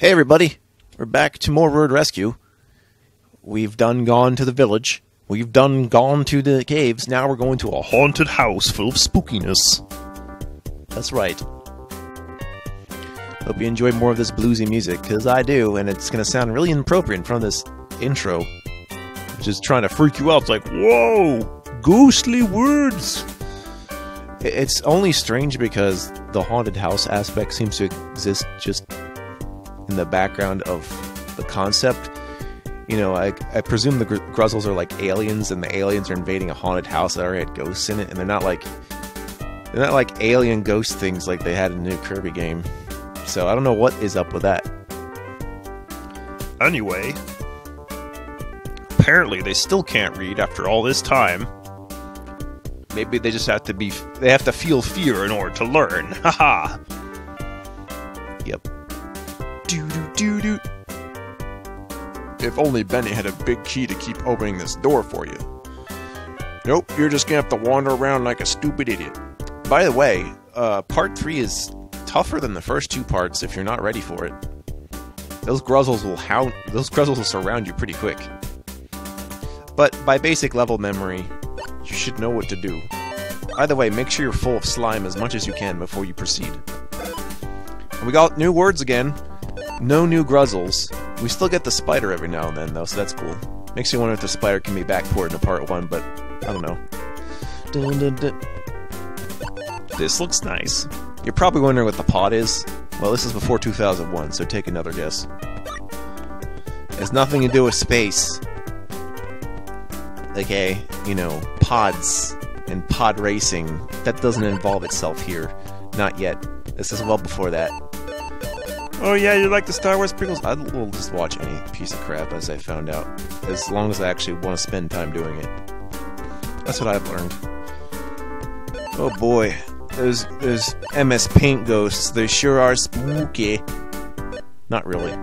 Hey everybody, we're back to more Word Rescue. We've done gone to the village. We've done gone to the caves. Now we're going to a haunted house full of spookiness. That's right. Hope you enjoy more of this bluesy music, because I do, and it's going to sound really inappropriate in front of this intro. Which is trying to freak you out. It's like, whoa, ghostly words. It's only strange because the haunted house aspect seems to exist just in the background of the concept. You know, I presume the Gruzzles are like aliens, and the aliens are invading a haunted house that already had ghosts in it, and they're not like alien ghost things like they had in the new Kirby game. So I don't know what is up with that. Anyway, apparently they still can't read after all this time. Maybe they just have to feel fear in order to learn. Haha. Yep. Doo-doo-doo-doo. If only Benny had a big key to keep opening this door for you. Nope, you're just gonna have to wander around like a stupid idiot. By the way, part 3 is tougher than the first two parts if you're not ready for it. Those Gruzzles will surround you pretty quick. But by basic level memory, you should know what to do. Either way, make sure you're full of slime as much as you can before you proceed. And we got new words again. No new Gruzzles. We still get the spider every now and then, though, so that's cool. Makes you wonder if the spider can be backported into part 1, but I don't know. Dun, dun, dun. This looks nice. You're probably wondering what the pod is. Well, this is before 2001, so take another guess. It has nothing to do with space. Okay, you know, pods and pod racing. That doesn't involve itself here. Not yet. This is well before that. Oh yeah, you like the Star Wars prequels? I will just watch any piece of crap, as I found out. As long as I actually want to spend time doing it. That's what I've learned. Oh boy. Those MS Paint ghosts, they sure are spooky. Not really.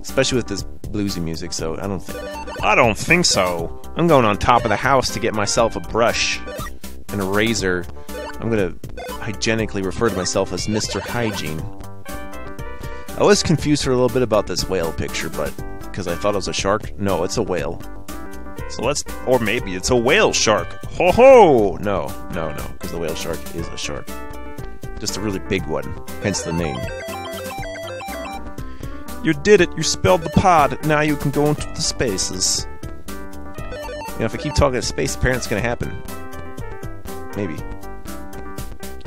Especially with this bluesy music, so I don't think so. I'm going on top of the house to get myself a brush and a razor. I'm gonna hygienically refer to myself as Mr. Hygiene. I was confused for a little bit about this whale picture, but because I thought it was a shark. No, it's a whale. So or maybe it's a whale shark. Ho ho! No, because the whale shark is a shark. Just a really big one, hence the name. You did it, you spelled the pod, now you can go into the spaces. You know, if I keep talking to space, apparently it's gonna happen. Maybe.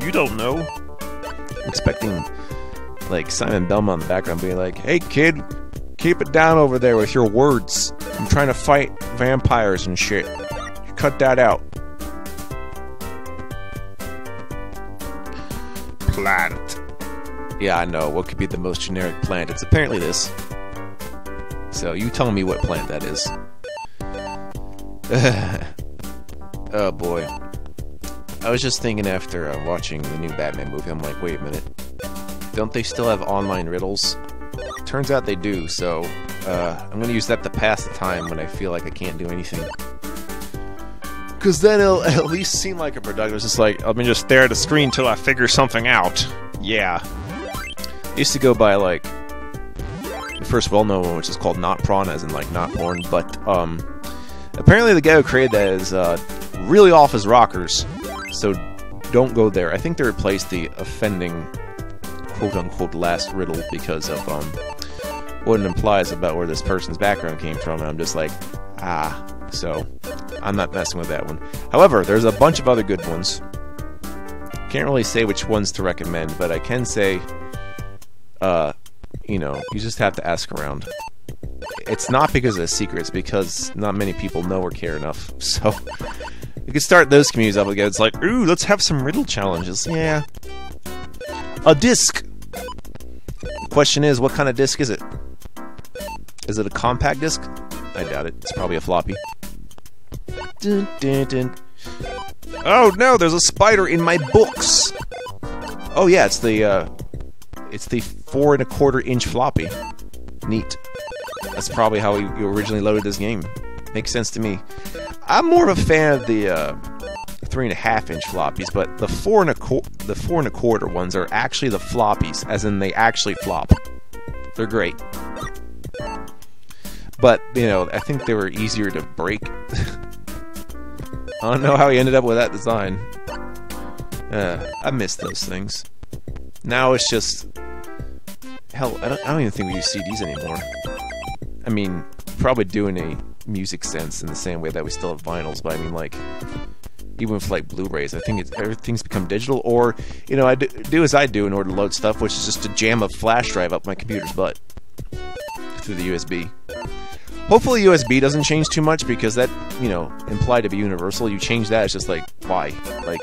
You don't know. I'm expecting, like, Simon Belmont in the background being like, "Hey kid, keep it down over there with your words. I'm trying to fight vampires and shit. You cut that out." Plant. Yeah, I know. What could be the most generic plant? It's apparently this. So, you tell me what plant that is. Oh boy. I was just thinking after watching the new Batman movie, I'm like, wait a minute. Don't they still have online riddles? Turns out they do, so I'm gonna use that to pass the time when I feel like I can't do anything. Cause then it'll at least seem like a productive. It's just like, Let me just stare at the screen till I figure something out. Yeah. I used to go by, like, the first well-known one, which is called Not Prawn, as in, like, not porn, but, apparently the guy who created that is, really off his rockers, so don't go there. I think they replaced the offending, quote-unquote, last riddle because of, what it implies about where this person's background came from, and I'm just like, so I'm not messing with that one. However, there's a bunch of other good ones. Can't really say which ones to recommend, but I can say, you know, you just have to ask around. It's not because of a secret, it's because not many people know or care enough, so you can start those communities up again. It's like, ooh, let's have some riddle challenges. Yeah. A disc! The question is, what kind of disc is it? Is it a compact disc? I doubt it. It's probably a floppy. Dun, dun, dun. Oh no, there's a spider in my books! Oh yeah, it's the 4 1/4 inch floppy. Neat. That's probably how you originally loaded this game. Makes sense to me. I'm more of a fan of the 3 1/2 inch floppies, but the 4 1/4 ones are actually the floppies, as in they actually flop. They're great. But, you know, I think they were easier to break. I don't know how he ended up with that design. I miss those things. Now it's just... Hell, I don't even think we use CDs anymore. I mean, probably doing a music sense in the same way that we still have vinyls, but I mean, like, even with, like, Blu-rays, I think everything's become digital, or, you know, I do as I do in order to load stuff, which is just to jam a flash drive up my computer's butt through the USB. Hopefully USB doesn't change too much, because that, you know, implied to be universal. You change that, it's just like, why? Like,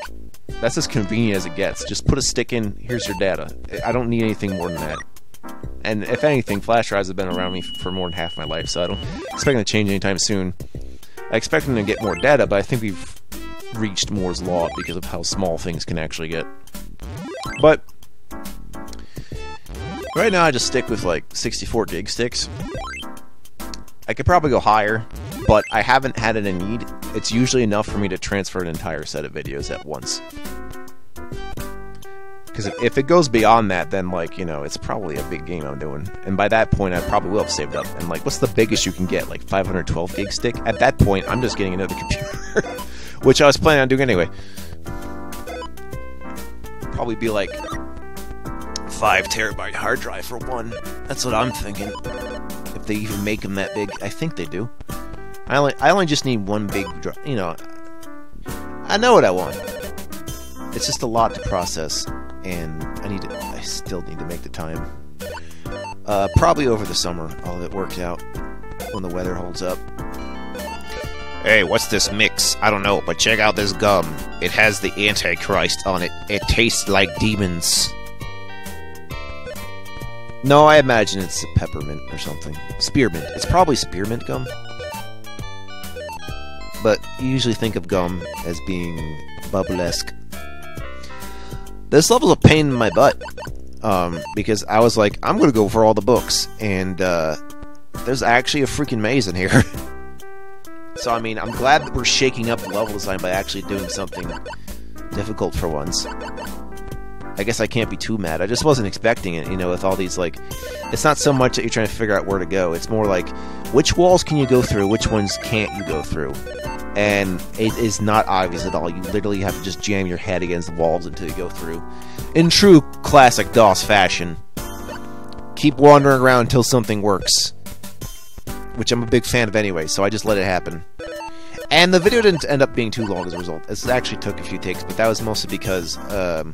that's as convenient as it gets. Just put a stick in, here's your data. I don't need anything more than that. And if anything, flash drives have been around me for more than half my life, so I don't expect them to change anytime soon. I expect them to get more data, but I think we've reached Moore's Law because of how small things can actually get. But right now I just stick with like 64 gig sticks. I could probably go higher, but I haven't had it in need. It's usually enough for me to transfer an entire set of videos at once. Because if it goes beyond that, then, like, you know, it's probably a big game I'm doing. And by that point, I probably will have saved up. And, like, what's the biggest you can get? Like, 512 gig stick? At that point, I'm just getting another computer. Which I was planning on doing anyway. Probably be, like, 5 terabyte hard drive for one. That's what I'm thinking. If they even make them that big. I think they do. I only just need one big drive. You know, I know what I want. It's just a lot to process. And I still need to make the time. Probably over the summer, I'll have it worked out when the weather holds up. Hey, what's this mix? I don't know, but check out this gum. It has the Antichrist on it. It tastes like demons. No, I imagine it's peppermint or something. Spearmint. It's probably spearmint gum. But you usually think of gum as being bubblesque. This level's a pain in my butt, because I was like, I'm gonna go for all the books, and there's actually a freaking maze in here. So, I mean, I'm glad that we're shaking up the level design by actually doing something difficult for once. I guess I can't be too mad. I just wasn't expecting it, you know, with all these, like... It's not so much that you're trying to figure out where to go. It's more like, which walls can you go through, which ones can't you go through? And it is not obvious at all. You literally have to just jam your head against the walls until you go through. In true classic DOS fashion. Keep wandering around until something works. Which I'm a big fan of anyway, so I just let it happen. And the video didn't end up being too long as a result. It actually took a few takes, but that was mostly because I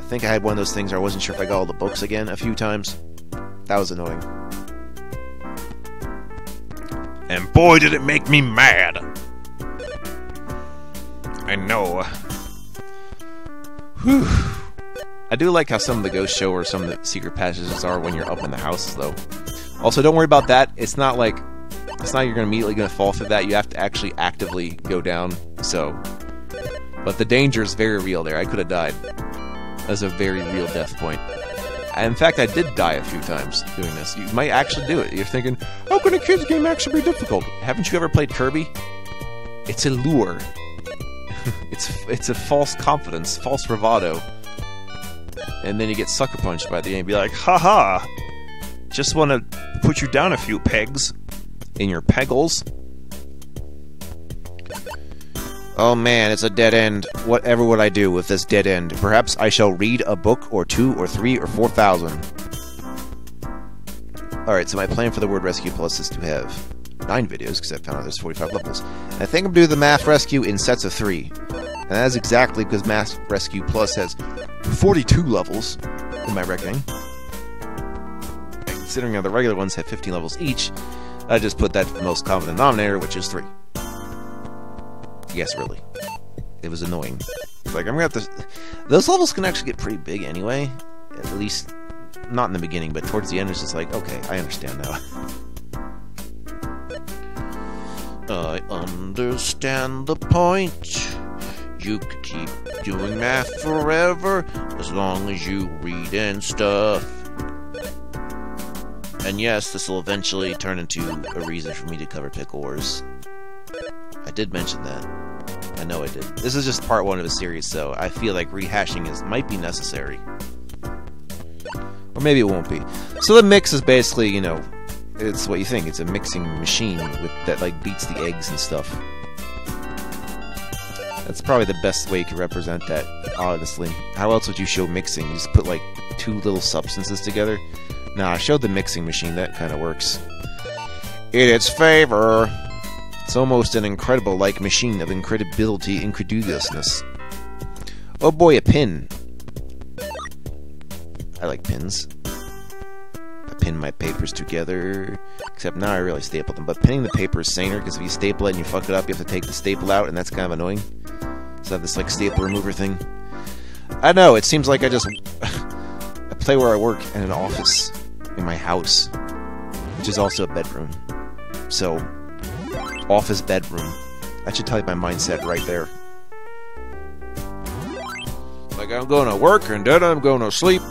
think I had one of those things where I wasn't sure if I got all the books again a few times. That was annoying. And boy, did it make me mad! I know. Whew. I do like how some of the ghosts show where some of the secret passages are when you're up in the houses, though. Also, don't worry about that. It's not like... It's not you're immediately going to fall for that. You have to actually actively go down, so... But the danger is very real there. I could have died. That's a very real death point. In fact, I did die a few times doing this. You might actually do it. You're thinking, how can a kid's game actually be difficult? Haven't you ever played Kirby? It's a lure. It's a false confidence, false bravado. And then you get sucker punched by the end and be like, haha! Just want to put you down a few pegs. In your peggles. Oh man, it's a dead end. Whatever would I do with this dead end? Perhaps I shall read a book or 2 or 3 or 4,000. Alright, so my plan for the Word Rescue Plus is to have 9 videos, because I found out there's 45 levels. And I think I'm doing the Math Rescue in sets of 3. And that is exactly because Math Rescue Plus has 42 levels, in my reckoning. And considering how the regular ones have 15 levels each, I just put that to the most common denominator, which is 3. Yes, really. It was annoying. It's like, I'm gonna have to... Those levels can actually get pretty big anyway. At least, not in the beginning, but towards the end it's just like, okay, I understand now. I understand the point. You could keep doing math forever, as long as you read and stuff. And yes, this will eventually turn into a reason for me to cover Pickle Wars. I did mention that. I know I did. This is just part 1 of a series, so I feel like rehashing might be necessary. Or maybe it won't be. So the mix is basically, you know, it's what you think. It's a mixing machine that like beats the eggs and stuff. That's probably the best way you can represent that, honestly. How else would you show mixing? You just put like two little substances together? Nah, I showed the mixing machine. That kind of works. In its favor, it's almost an incredible like machine of incredibility, incredulousness. Oh boy, a pin. I like pins. I pin my papers together. Except now I really staple them. But pinning the paper is saner, because if you staple it and you fuck it up, you have to take the staple out, and that's kind of annoying. So I have this like staple remover thing. I know, it seems like I just... I play where I work in an office in my house, which is also a bedroom. So, office bedroom. That should tell you my mindset right there. Like, I'm going to work and then I'm going to sleep.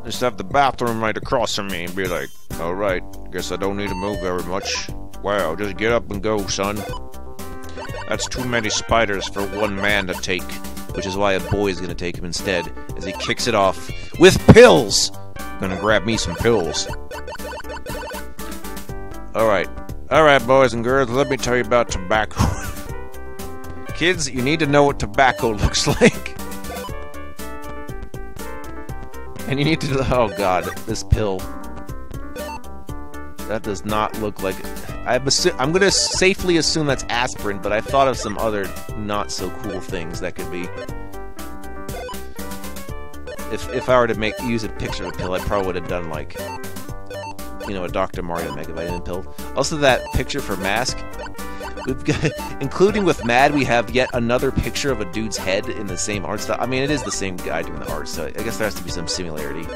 Just have the bathroom right across from me and be like, alright, guess I don't need to move very much. Wow, just get up and go, son. That's too many spiders for one man to take. Which is why a boy is going to take him instead, as he kicks it off with pills! Gonna grab me some pills. Alright, boys and girls, let me tell you about tobacco. Kids, you need to know what tobacco looks like. And you need to... Oh god, this pill. That does not look like... I'm gonna safely assume that's aspirin, but I thought of some other not-so-cool things that could be. If I were to use a picture of a pill, I probably would have done, like... You know, a Dr. Mario Megavitamin pill. Also, that picture for Mask... We've got, including with Mad, we have yet another picture of a dude's head in the same art style. I mean, it is the same guy doing the art, so I guess there has to be some similarity.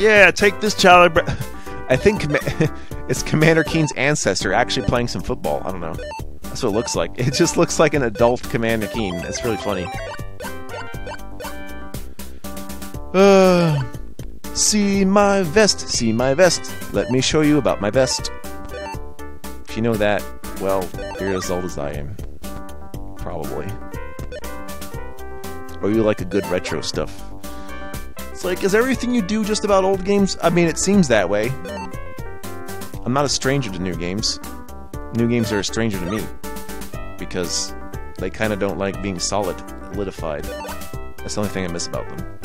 Yeah, take this child. I think it's Commander Keen's ancestor actually playing some football. I don't know. That's what it looks like. It just looks like an adult Commander Keen. It's really funny. See my vest, see my vest. Let me show you about my vest. If you know that, well, you're as old as I am. Probably. Or you like a good retro stuff. It's like, is everything you do just about old games? I mean, it seems that way. I'm not a stranger to new games. New games are a stranger to me. Because they kind of don't like being solidified. That's the only thing I miss about them.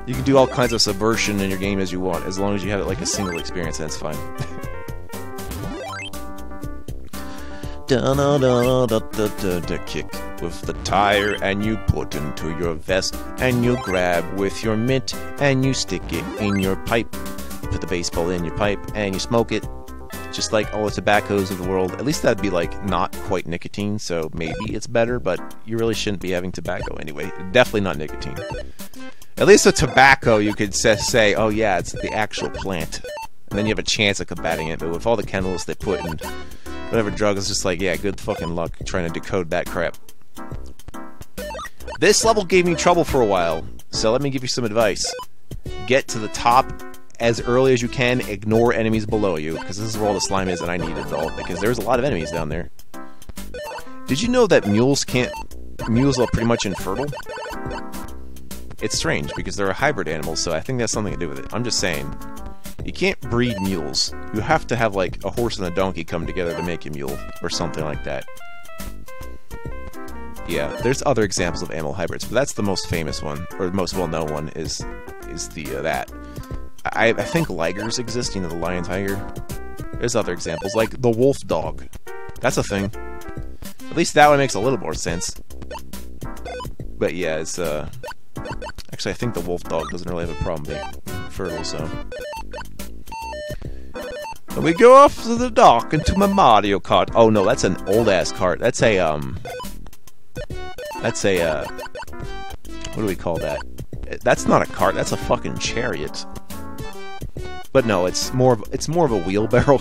You can do all kinds of subversion in your game as you want, as long as you have it like a single experience, that's fine. Kick with the tire and you put into your vest and you grab with your mitt and you stick it in your pipe. You put the baseball in your pipe and you smoke it, just like all the tobaccos of the world. At least that'd be like not quite nicotine, so maybe it's better, but you really shouldn't be having tobacco anyway. Definitely not nicotine. At least with tobacco you could say, oh yeah, it's the actual plant, and then you have a chance of combating it. But with all the chemicals they put in whatever drug, it's just like, yeah, good fucking luck trying to decode that crap. This level gave me trouble for a while, so let me give you some advice. Get to the top as early as you can, ignore enemies below you, because this is where all the slime is and I need it all, because there's a lot of enemies down there. Did you know that mules are pretty much infertile? It's strange, because they're a hybrid animal, so I think that's something to do with it. I'm just saying. You can't breed mules. You have to have, like, a horse and a donkey come together to make a mule, or something like that. Yeah, there's other examples of animal hybrids, but that's the most famous one, or the most well-known one, is that. I think ligers exist, you know, the lion tiger. There's other examples, like the wolf dog. That's a thing. At least that one makes a little more sense. But yeah, it's, actually, I think the wolf dog doesn't really have a problem being fertile, so... And we go off to the dock into my Mario Kart. Oh no, that's an old-ass cart. That's a, what do we call that? That's not a cart, that's a fucking chariot. But no, it's more of a wheelbarrow.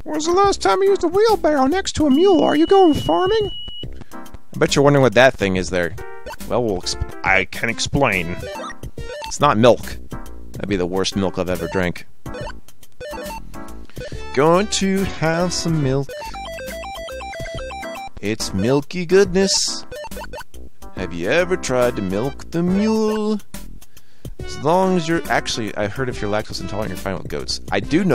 When's the last time you used a wheelbarrow next to a mule? Are you going farming? I bet you're wondering what that thing is there. Well, I can explain. It's not milk. That'd be the worst milk I've ever drank. Going to have some milk. It's milky goodness. Have you ever tried to milk the mule? As long as you're... Actually, I heard if you're lactose intolerant, you're fine with goats. I just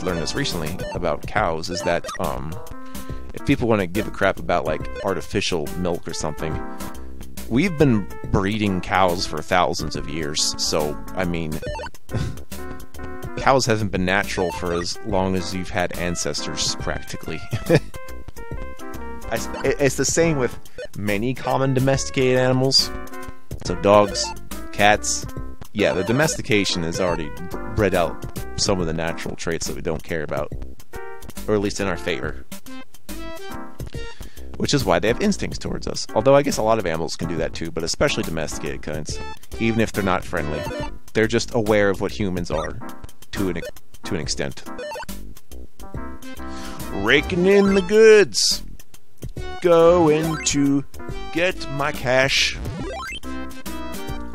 learned this recently about cows, is that, if people want to give a crap about, like, artificial milk or something, we've been breeding cows for thousands of years, so, I mean... cows haven't been natural for as long as you've had ancestors, practically. It's the same with many common domesticated animals. So dogs, cats, yeah, the domestication has already bred out some of the natural traits that we don't care about. Or at least in our favor. Which is why they have instincts towards us. Although I guess a lot of animals can do that too, but especially domesticated kinds. Even if they're not friendly. They're just aware of what humans are. To an extent. Raking in the goods. Going to get my cash.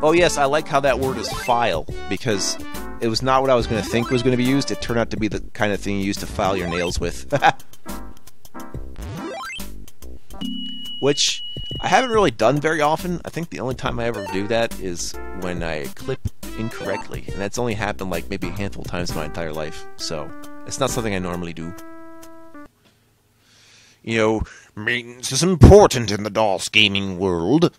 Oh yes, I like how that word is file, because it was not what I was going to think was going to be used. It turned out to be the kind of thing you use to file your nails with. Which I haven't really done very often. I think the only time I ever do that is when I clip incorrectly. And that's only happened like maybe a handful of times in my entire life. So, it's not something I normally do. You know, maintenance is important in the DOS gaming world.